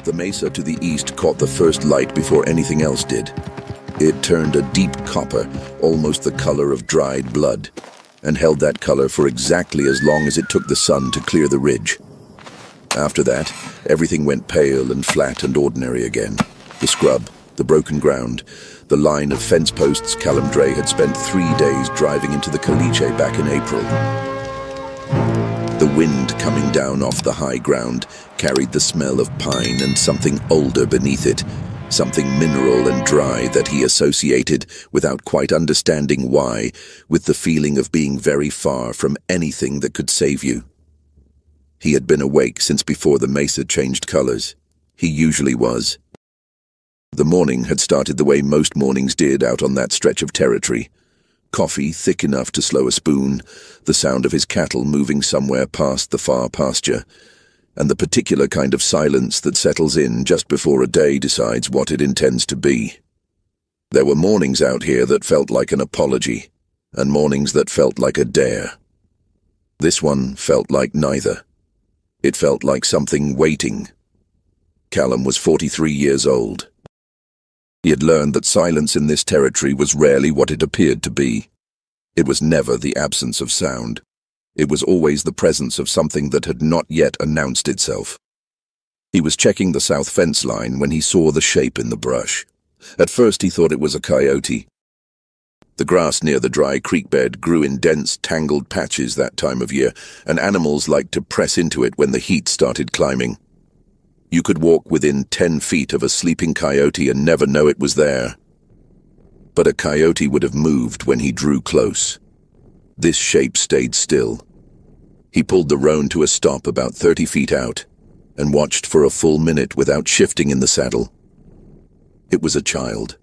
The mesa to the east caught the first light before anything else did. It turned a deep copper, almost the color of dried blood, and held that color for exactly as long as it took the sun to clear the ridge. After that, everything went pale and flat and ordinary again. The scrub, the broken ground, the line of fence posts Callum Dre had spent 3 days driving into the caliche back in April. The wind coming down off the high ground carried the smell of pine and something older beneath it, something mineral and dry that he associated, without quite understanding why, with the feeling of being very far from anything that could save you. He had been awake since before the mesa changed colors. He usually was. The morning had started the way most mornings did out on that stretch of territory. Coffee thick enough to slow a spoon, the sound of his cattle moving somewhere past the far pasture, and the particular kind of silence that settles in just before a day decides what it intends to be. There were mornings out here that felt like an apology, and mornings that felt like a dare. This one felt like neither. It felt like something waiting. Callum was 43 years old. He had learned that silence in this territory was rarely what it appeared to be. It was never the absence of sound. It was always the presence of something that had not yet announced itself. He was checking the south fence line when he saw the shape in the brush. At first he thought it was a coyote. The grass near the dry creek bed grew in dense, tangled patches that time of year, and animals liked to press into it when the heat started climbing. You could walk within 10 feet of a sleeping coyote and never know it was there. But a coyote would have moved when he drew close. This shape stayed still. He pulled the roan to a stop about 30 feet out and watched for a full minute without shifting in the saddle. It was a child.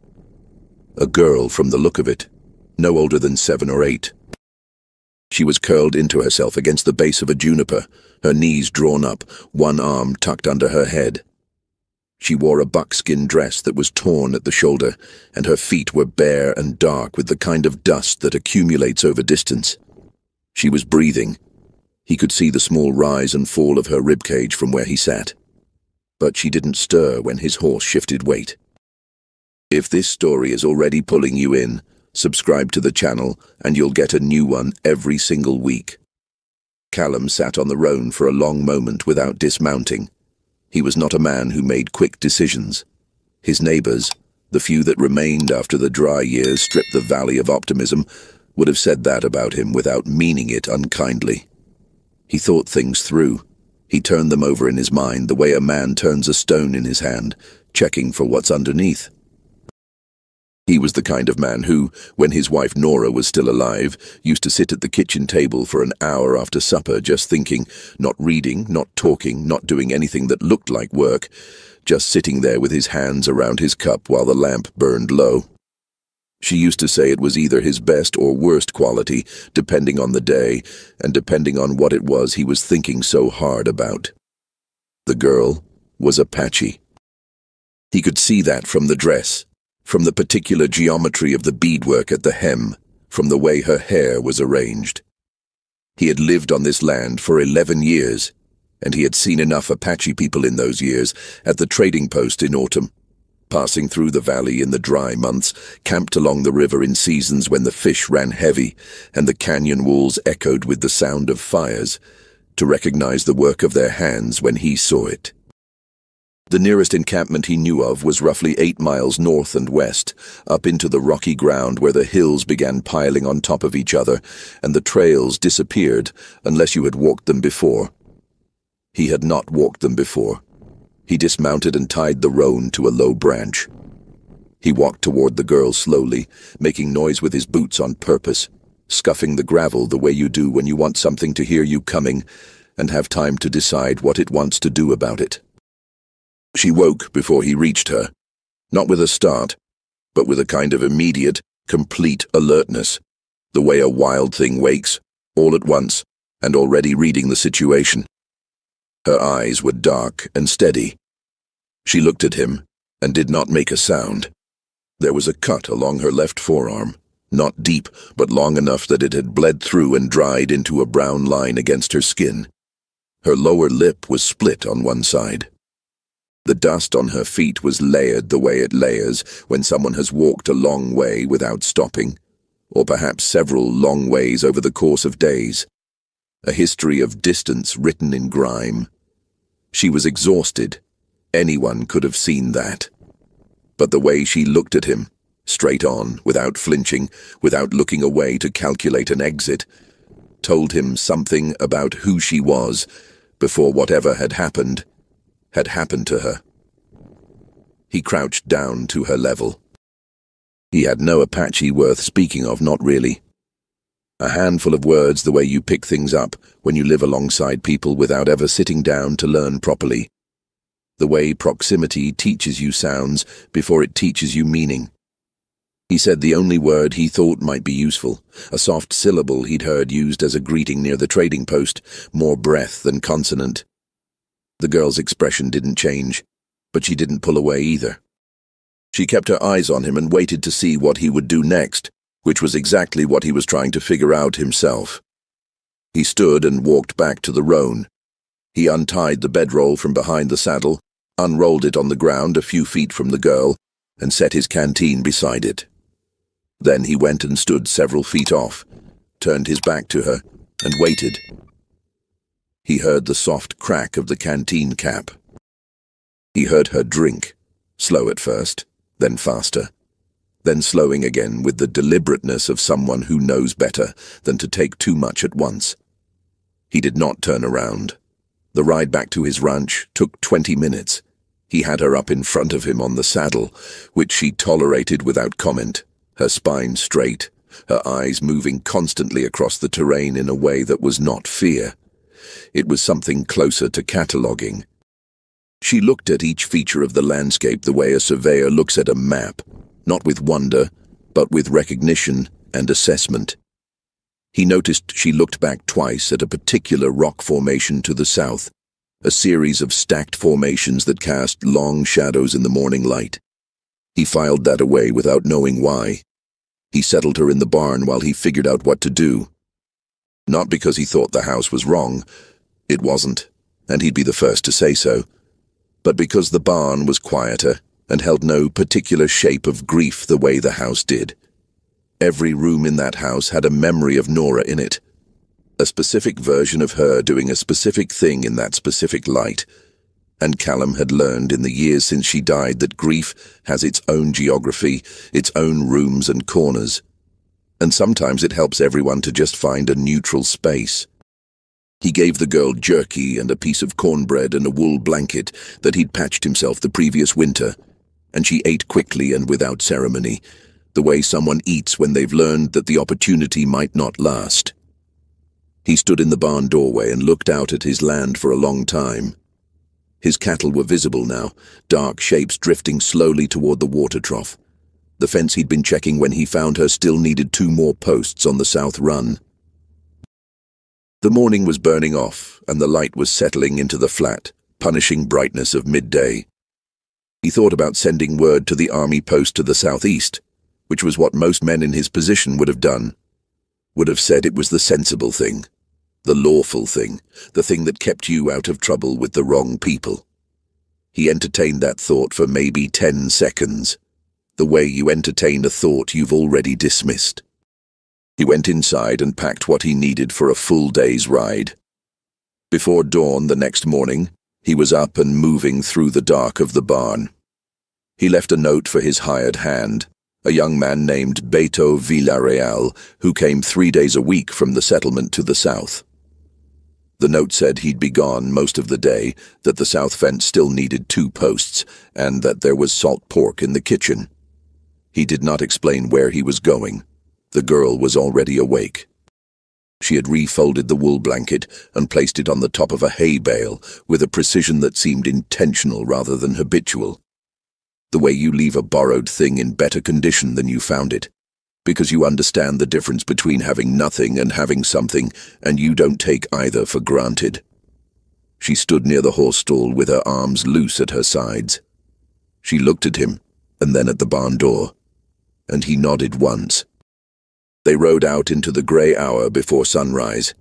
A girl from the look of it, no older than 7 or 8. She was curled into herself against the base of a juniper, her knees drawn up, one arm tucked under her head. She wore a buckskin dress that was torn at the shoulder, and her feet were bare and dark with the kind of dust that accumulates over distance. She was breathing. He could see the small rise and fall of her ribcage from where he sat. But she didn't stir when his horse shifted weight. If this story is already pulling you in, subscribe to the channel and you'll get a new one every single week. Callum sat on the roan for a long moment without dismounting. He was not a man who made quick decisions. His neighbors, the few that remained after the dry years stripped the valley of optimism, would have said that about him without meaning it unkindly. He thought things through. He turned them over in his mind the way a man turns a stone in his hand, checking for what's underneath. He was the kind of man who, when his wife Nora was still alive, used to sit at the kitchen table for an hour after supper just thinking, not reading, not talking, not doing anything that looked like work, just sitting there with his hands around his cup while the lamp burned low. She used to say it was either his best or worst quality, depending on the day, and depending on what it was he was thinking so hard about. The girl was Apache. He could see that from the dress, from the particular geometry of the beadwork at the hem, from the way her hair was arranged. He had lived on this land for 11 years, and he had seen enough Apache people in those years at the trading post in autumn, passing through the valley in the dry months, camped along the river in seasons when the fish ran heavy and the canyon walls echoed with the sound of fires, to recognize the work of their hands when he saw it. The nearest encampment he knew of was roughly 8 miles north and west, up into the rocky ground where the hills began piling on top of each other, and the trails disappeared unless you had walked them before. He had not walked them before. He dismounted and tied the roan to a low branch. He walked toward the girl slowly, making noise with his boots on purpose, scuffing the gravel the way you do when you want something to hear you coming and have time to decide what it wants to do about it. She woke before he reached her, not with a start, but with a kind of immediate, complete alertness, the way a wild thing wakes, all at once, and already reading the situation. Her eyes were dark and steady. She looked at him and did not make a sound. There was a cut along her left forearm, not deep, but long enough that it had bled through and dried into a brown line against her skin. Her lower lip was split on one side. The dust on her feet was layered the way it layers when someone has walked a long way without stopping, or perhaps several long ways over the course of days. A history of distance written in grime. She was exhausted. Anyone could have seen that. But the way she looked at him, straight on, without flinching, without looking away to calculate an exit, told him something about who she was before whatever had happened to her. He crouched down to her level. He had no Apache worth speaking of, not really. A handful of words the way you pick things up when you live alongside people without ever sitting down to learn properly. The way proximity teaches you sounds before it teaches you meaning. He said the only word he thought might be useful, a soft syllable he'd heard used as a greeting near the trading post, more breath than consonant. The girl's expression didn't change, but she didn't pull away either. She kept her eyes on him and waited to see what he would do next, which was exactly what he was trying to figure out himself. He stood and walked back to the roan. He untied the bedroll from behind the saddle, unrolled it on the ground a few feet from the girl, and set his canteen beside it. Then he went and stood several feet off, turned his back to her, and waited. He heard the soft crack of the canteen cap. He heard her drink, slow at first, then faster, then slowing again with the deliberateness of someone who knows better than to take too much at once. He did not turn around. The ride back to his ranch took 20 minutes. He had her up in front of him on the saddle, which she tolerated without comment, her spine straight, her eyes moving constantly across the terrain in a way that was not fear. It was something closer to cataloguing. She looked at each feature of the landscape the way a surveyor looks at a map, not with wonder, but with recognition and assessment. He noticed she looked back twice at a particular rock formation to the south, a series of stacked formations that cast long shadows in the morning light. He filed that away without knowing why. He settled her in the barn while he figured out what to do. Not because he thought the house was wrong. It wasn't, and he'd be the first to say so. But because the barn was quieter and held no particular shape of grief the way the house did. Every room in that house had a memory of Nora in it, a specific version of her doing a specific thing in that specific light. And Callum had learned in the years since she died that grief has its own geography, its own rooms and corners. And sometimes it helps everyone to just find a neutral space. He gave the girl jerky and a piece of cornbread and a wool blanket that he'd patched himself the previous winter, and she ate quickly and without ceremony, the way someone eats when they've learned that the opportunity might not last. He stood in the barn doorway and looked out at his land for a long time. His cattle were visible now, dark shapes drifting slowly toward the water trough. The fence he'd been checking when he found her still needed 2 more posts on the south run. The morning was burning off, and the light was settling into the flat, punishing brightness of midday. He thought about sending word to the army post to the southeast, which was what most men in his position would have done. Would have said it was the sensible thing, the lawful thing, the thing that kept you out of trouble with the wrong people. He entertained that thought for maybe 10 seconds, the way you entertain a thought you've already dismissed. He went inside and packed what he needed for a full day's ride. Before dawn the next morning, he was up and moving through the dark of the barn. He left a note for his hired hand, a young man named Beto Villarreal, who came 3 days a week from the settlement to the south. The note said he'd be gone most of the day, that the south fence still needed 2 posts, and that there was salt pork in the kitchen. He did not explain where he was going. The girl was already awake. She had refolded the wool blanket and placed it on the top of a hay bale with a precision that seemed intentional rather than habitual. The way you leave a borrowed thing in better condition than you found it, because you understand the difference between having nothing and having something, and you don't take either for granted. She stood near the horse stall with her arms loose at her sides. She looked at him, and then at the barn door, and he nodded once. They rode out into the grey hour before sunrise,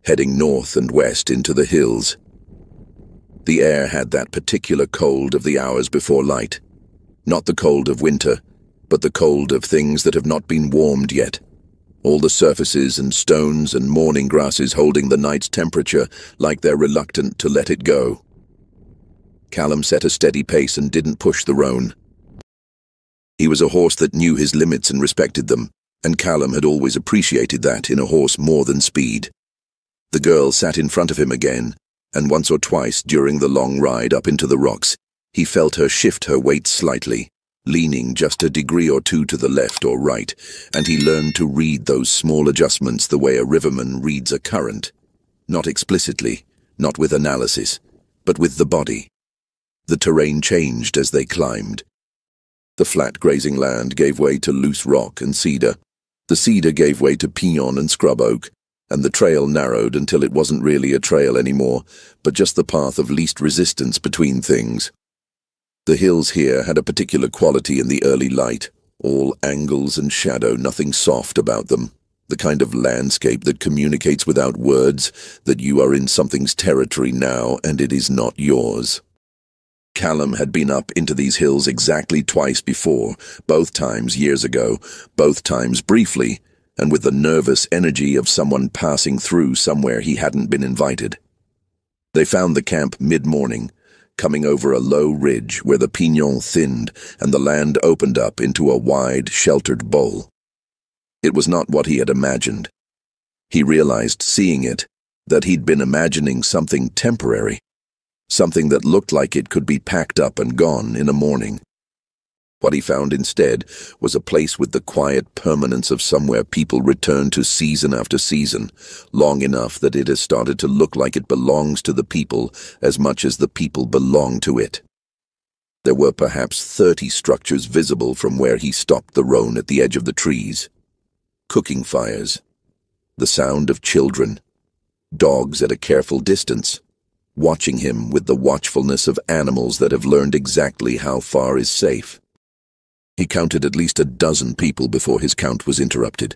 heading north and west into the hills. The air had that particular cold of the hours before light. Not the cold of winter, but the cold of things that have not been warmed yet. All the surfaces and stones and morning grasses holding the night's temperature like they're reluctant to let it go. Callum set a steady pace and didn't push the roan. He was a horse that knew his limits and respected them, and Callum had always appreciated that in a horse more than speed. The girl sat in front of him again, and once or twice during the long ride up into the rocks, he felt her shift her weight slightly, leaning just a degree or two to the left or right, and he learned to read those small adjustments the way a riverman reads a current. Not explicitly, not with analysis, but with the body. The terrain changed as they climbed. The flat grazing land gave way to loose rock and cedar. The cedar gave way to pinon and scrub oak, and the trail narrowed until it wasn't really a trail anymore, but just the path of least resistance between things. The hills here had a particular quality in the early light, all angles and shadow, nothing soft about them. The kind of landscape that communicates without words that you are in something's territory now and it is not yours. Callum had been up into these hills exactly twice before, both times years ago, both times briefly, and with the nervous energy of someone passing through somewhere he hadn't been invited. They found the camp mid-morning, coming over a low ridge where the pinon thinned and the land opened up into a wide, sheltered bowl. It was not what he had imagined. He realized, seeing it, that he'd been imagining something temporary, something that looked like it could be packed up and gone in a morning. What he found instead was a place with the quiet permanence of somewhere people return to season after season, long enough that it has started to look like it belongs to the people as much as the people belong to it. There were perhaps 30 structures visible from where he stopped the roan at the edge of the trees. Cooking fires, the sound of children, dogs at a careful distance, watching him with the watchfulness of animals that have learned exactly how far is safe. He counted at least a dozen people before his count was interrupted.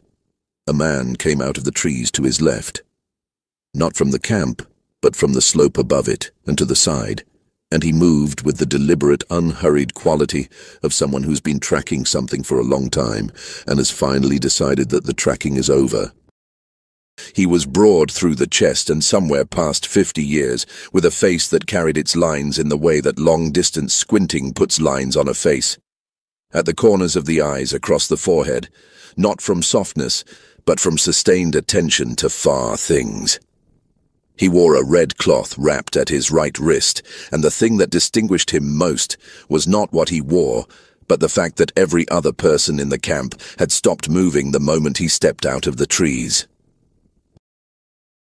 A man came out of the trees to his left. Not from the camp, but from the slope above it and to the side, and he moved with the deliberate, unhurried quality of someone who's been tracking something for a long time and has finally decided that the tracking is over. He was broad through the chest and somewhere past 50 years, with a face that carried its lines in the way that long-distance squinting puts lines on a face. At the corners of the eyes across the forehead, not from softness, but from sustained attention to far things. He wore a red cloth wrapped at his right wrist, and the thing that distinguished him most was not what he wore, but the fact that every other person in the camp had stopped moving the moment he stepped out of the trees.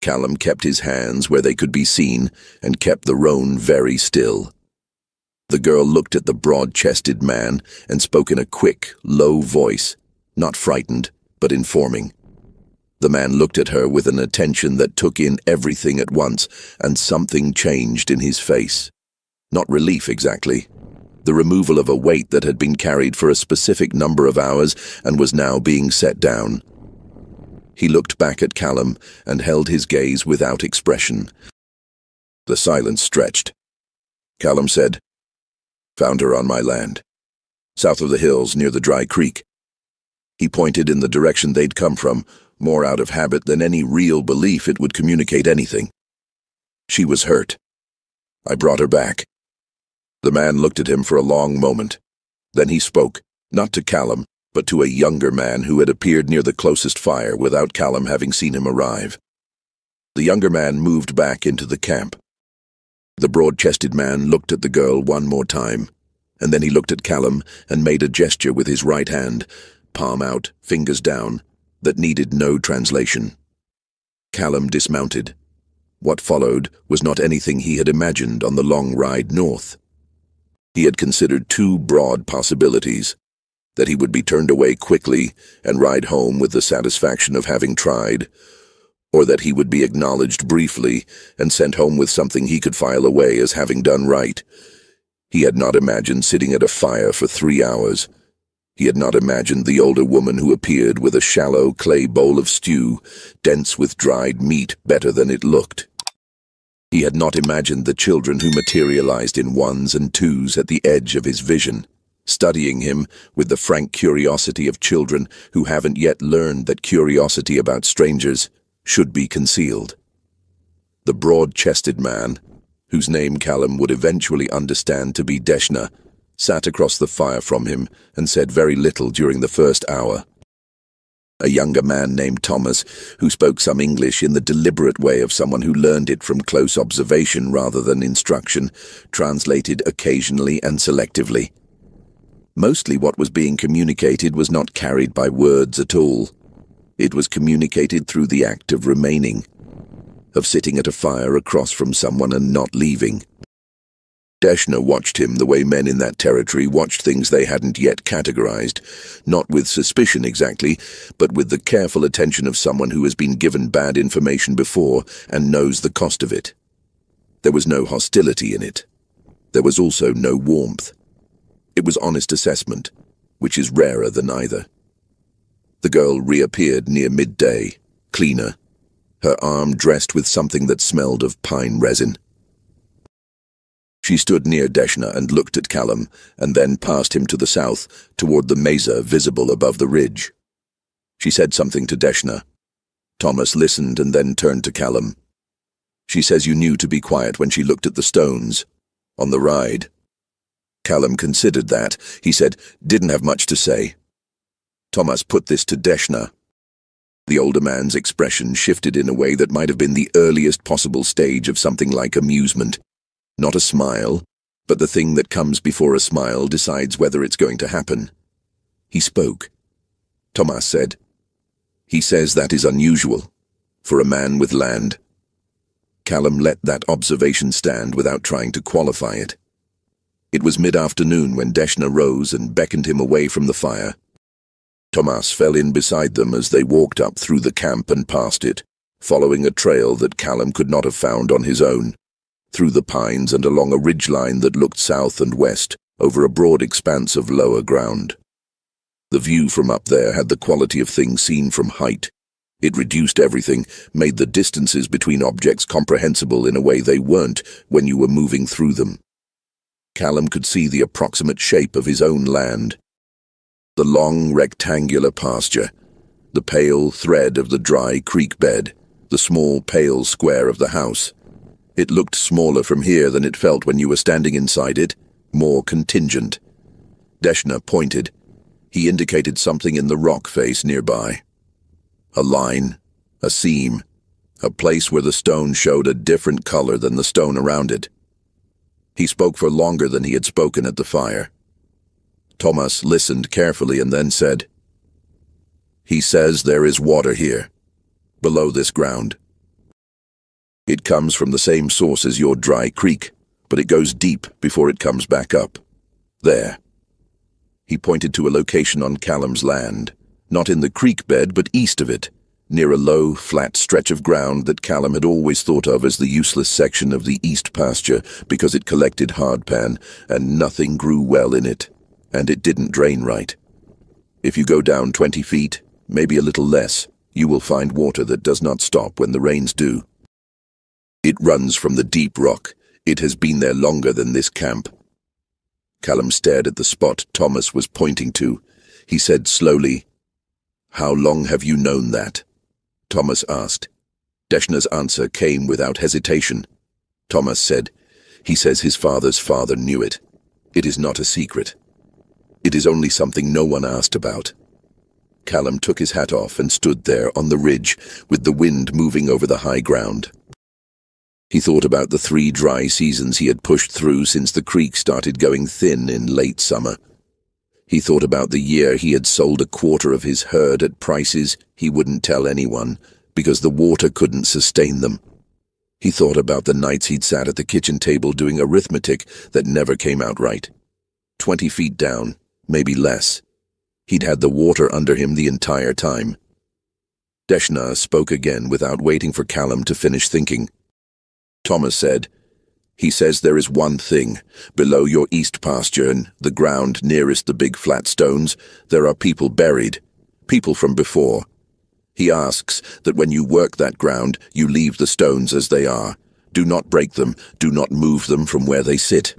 Callum kept his hands where they could be seen and kept the roan very still. The girl looked at the broad-chested man and spoke in a quick, low voice, not frightened, but informing. The man looked at her with an attention that took in everything at once, and something changed in his face. Not relief exactly. The removal of a weight that had been carried for a specific number of hours and was now being set down. He looked back at Callum and held his gaze without expression. The silence stretched. Callum said, "Found her on my land, south of the hills near the dry creek." He pointed in the direction they'd come from, more out of habit than any real belief it would communicate anything. "She was hurt. I brought her back." The man looked at him for a long moment. Then he spoke, not to Callum, but to a younger man who had appeared near the closest fire without Callum having seen him arrive. The younger man moved back into the camp. The broad-chested man looked at the girl one more time, and then he looked at Callum and made a gesture with his right hand, palm out, fingers down, that needed no translation. Callum dismounted. What followed was not anything he had imagined on the long ride north. He had considered two broad possibilities: that he would be turned away quickly and ride home with the satisfaction of having tried, or that he would be acknowledged briefly and sent home with something he could file away as having done right. He had not imagined sitting at a fire for 3 hours. He had not imagined the older woman who appeared with a shallow clay bowl of stew, dense with dried meat better than it looked. He had not imagined the children who materialized in ones and twos at the edge of his vision, studying him with the frank curiosity of children who haven't yet learned that curiosity about strangers should be concealed. The broad-chested man, whose name Callum would eventually understand to be Deshna, sat across the fire from him and said very little during the first hour. A younger man named Thomas, who spoke some English in the deliberate way of someone who learned it from close observation rather than instruction, translated occasionally and selectively. Mostly what was being communicated was not carried by words at all. It was communicated through the act of remaining, of sitting at a fire across from someone and not leaving. Deshna watched him the way men in that territory watched things they hadn't yet categorized, not with suspicion exactly, but with the careful attention of someone who has been given bad information before and knows the cost of it. There was no hostility in it. There was also no warmth. It was honest assessment, which is rarer than either. The girl reappeared near midday, cleaner, her arm dressed with something that smelled of pine resin. She stood near Deshna and looked at Callum, and then passed him to the south, toward the mesa visible above the ridge. She said something to Deshna. Thomas listened and then turned to Callum. She says you knew to be quiet when she looked at the stones, on the ride. Callum considered that. He said, didn't have much to say. Thomas put this to Deshna. The older man's expression shifted in a way that might have been the earliest possible stage of something like amusement. Not a smile, but the thing that comes before a smile decides whether it's going to happen. He spoke. Thomas said, he says that is unusual, for a man with land. Callum let that observation stand without trying to qualify it. It was mid-afternoon when Deshna rose and beckoned him away from the fire. Thomas fell in beside them as they walked up through the camp and past it, following a trail that Callum could not have found on his own, through the pines and along a ridgeline that looked south and west over a broad expanse of lower ground. The view from up there had the quality of things seen from height. It reduced everything, made the distances between objects comprehensible in a way they weren't when you were moving through them. Callum could see the approximate shape of his own land. The long rectangular pasture, the pale thread of the dry creek bed, the small pale square of the house. It looked smaller from here than it felt when you were standing inside it, more contingent. Deshna pointed. He indicated something in the rock face nearby. A line, a seam, a place where the stone showed a different color than the stone around it. He spoke for longer than he had spoken at the fire. Thomas listened carefully and then said, he says there is water here, below this ground. It comes from the same source as your dry creek, but it goes deep before it comes back up. There. He pointed to a location on Callum's land, not in the creek bed but east of it, near a low, flat stretch of ground that Callum had always thought of as the useless section of the east pasture because it collected hardpan and nothing grew well in it, and it didn't drain right. If you go down 20 feet, maybe a little less, you will find water that does not stop when the rains do. It runs from the deep rock. It has been there longer than this camp. Callum stared at the spot Thomas was pointing to. He said slowly, how long have you known that? Thomas asked. Deshna's answer came without hesitation. Thomas said, he says his father's father knew it. It is not a secret. It is only something no one asked about. Callum took his hat off and stood there on the ridge with the wind moving over the high ground. He thought about the 3 dry seasons he had pushed through since the creek started going thin in late summer. He thought about the year he had sold a quarter of his herd at prices he wouldn't tell anyone because the water couldn't sustain them. He thought about the nights he'd sat at the kitchen table doing arithmetic that never came out right. 20 feet down, maybe less. He'd had the water under him the entire time. Deshna spoke again without waiting for Callum to finish thinking. Thomas said, he says there is one thing. Below your east pasture and the ground nearest the big flat stones, there are people buried, people from before. He asks that when you work that ground, you leave the stones as they are. Do not break them. Do not move them from where they sit.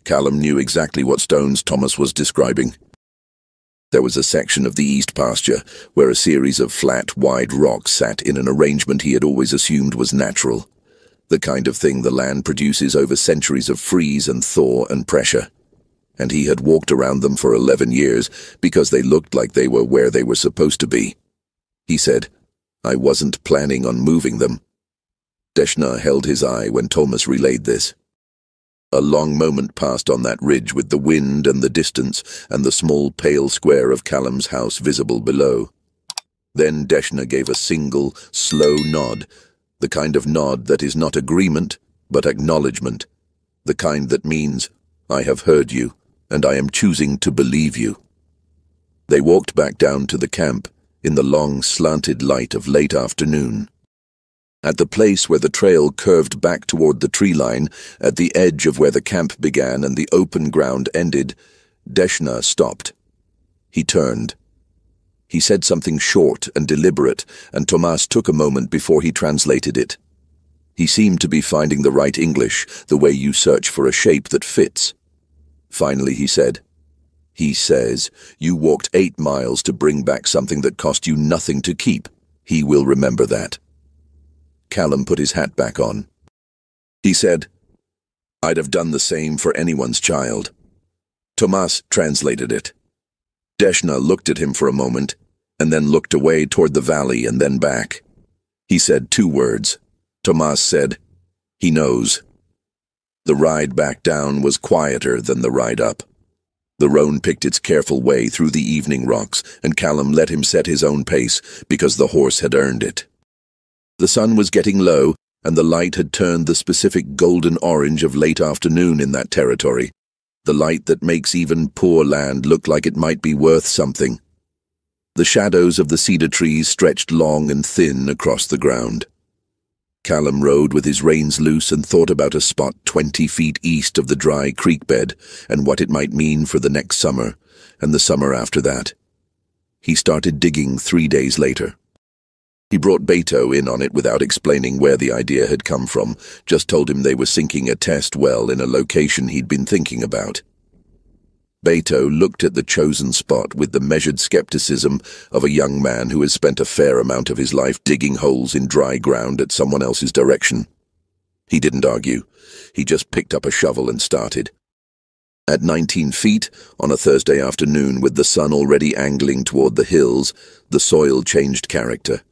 Callum knew exactly what stones Thomas was describing. There was a section of the east pasture where a series of flat, wide rocks sat in an arrangement he had always assumed was natural, the kind of thing the land produces over centuries of freeze and thaw and pressure. And he had walked around them for 11 years because they looked like they were where they were supposed to be. He said, "I wasn't planning on moving them." Deshna held his eye when Thomas relayed this. A long moment passed on that ridge with the wind and the distance and the small pale square of Callum's house visible below. Then Deshna gave a single, slow nod, the kind of nod that is not agreement, but acknowledgement, the kind that means, "I have heard you, and I am choosing to believe you." They walked back down to the camp in the long, slanted light of late afternoon. At the place where the trail curved back toward the tree line, at the edge of where the camp began and the open ground ended, Deshna stopped. He turned. He said something short and deliberate, and Tomas took a moment before he translated it. He seemed to be finding the right English, the way you search for a shape that fits. Finally he said, "He says, you walked 8 miles to bring back something that cost you nothing to keep. He will remember that." Callum put his hat back on. He said, "I'd have done the same for anyone's child." Tomas translated it. Deshna looked at him for a moment, and then looked away toward the valley and then back. He said 2 words. Tomas said, "He knows." The ride back down was quieter than the ride up. The roan picked its careful way through the evening rocks, and Callum let him set his own pace because the horse had earned it. The sun was getting low, and the light had turned the specific golden orange of late afternoon in that territory, the light that makes even poor land look like it might be worth something. The shadows of the cedar trees stretched long and thin across the ground. Callum rode with his reins loose and thought about a spot 20 feet east of the dry creek bed and what it might mean for the next summer, and the summer after that. He started digging 3 days later. He brought Beto in on it without explaining where the idea had come from, just told him they were sinking a test well in a location he'd been thinking about. Beto looked at the chosen spot with the measured skepticism of a young man who has spent a fair amount of his life digging holes in dry ground at someone else's direction. He didn't argue. He just picked up a shovel and started. At 19 feet, on a Thursday afternoon with the sun already angling toward the hills, the soil changed character.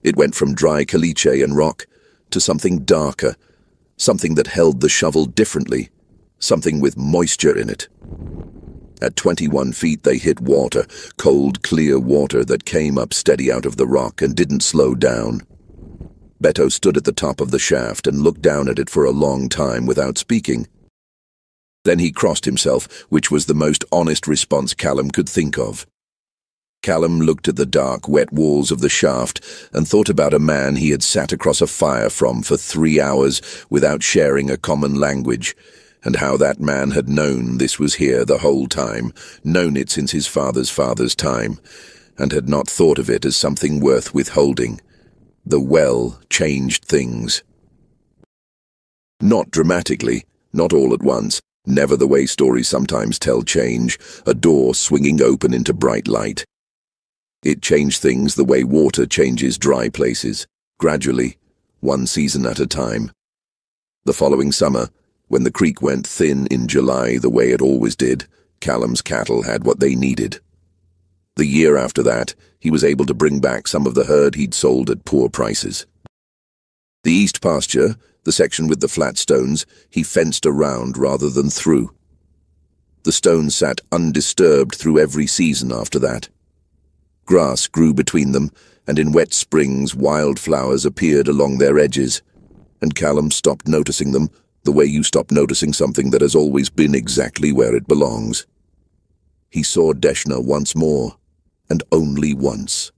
It went from dry caliche and rock to something darker, something that held the shovel differently, something with moisture in it. At 21 feet they hit water, cold, clear water that came up steady out of the rock and didn't slow down. Beto stood at the top of the shaft and looked down at it for a long time without speaking. Then he crossed himself, which was the most honest response Callum could think of. Callum looked at the dark, wet walls of the shaft and thought about a man he had sat across a fire from for 3 hours without sharing a common language, and how that man had known this was here the whole time, known it since his father's time, and had not thought of it as something worth withholding. The well changed things. Not dramatically, not all at once, never the way stories sometimes tell change, a door swinging open into bright light. It changed things the way water changes dry places, gradually, 1 season at a time. The following summer, when the creek went thin in July the way it always did, Callum's cattle had what they needed. The year after that, he was able to bring back some of the herd he'd sold at poor prices. The east pasture, the section with the flat stones, he fenced around rather than through. The stones sat undisturbed through every season after that. Grass grew between them, and in wet springs wildflowers appeared along their edges, and Callum stopped noticing them the way you stop noticing something that has always been exactly where it belongs. He saw Deshna once more, and only once.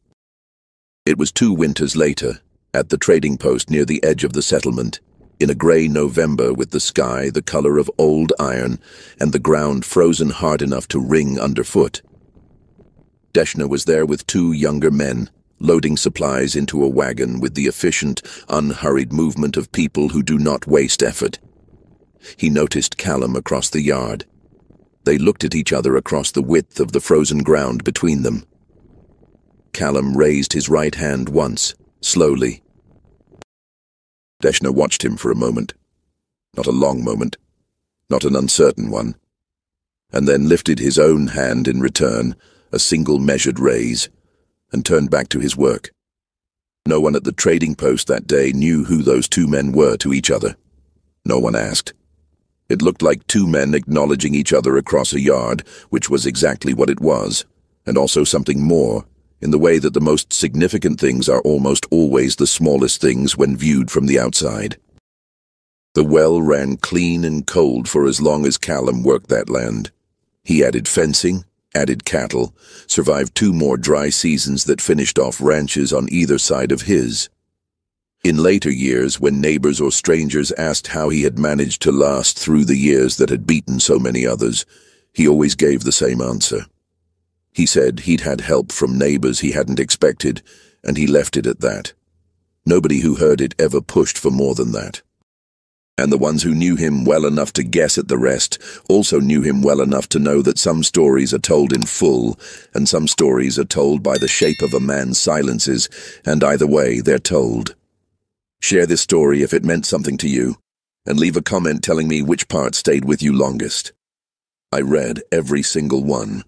It was 2 winters later, at the trading post near the edge of the settlement, in a grey November with the sky the colour of old iron and the ground frozen hard enough to ring underfoot. Deshna was there with 2 younger men, loading supplies into a wagon with the efficient, unhurried movement of people who do not waste effort. He noticed Callum across the yard. They looked at each other across the width of the frozen ground between them. Callum raised his right hand once, slowly. Deshna watched him for a moment. Not a long moment, not an uncertain one, and then lifted his own hand in return, a single measured raise, and turned back to his work. No one at the trading post that day knew who those two men were to each other. No one asked. It looked like two men acknowledging each other across a yard, which was exactly what it was, and also something more, in the way that the most significant things are almost always the smallest things when viewed from the outside. The well ran clean and cold for as long as Callum worked that land. He added fencing, added cattle, survived 2 more dry seasons that finished off ranches on either side of his. In later years, when neighbors or strangers asked how he had managed to last through the years that had beaten so many others, he always gave the same answer. He said he'd had help from neighbors he hadn't expected, and he left it at that. Nobody who heard it ever pushed for more than that. And the ones who knew him well enough to guess at the rest also knew him well enough to know that some stories are told in full, and some stories are told by the shape of a man's silences, and either way, they're told. Share this story if it meant something to you, and leave a comment telling me which part stayed with you longest. I read every single one.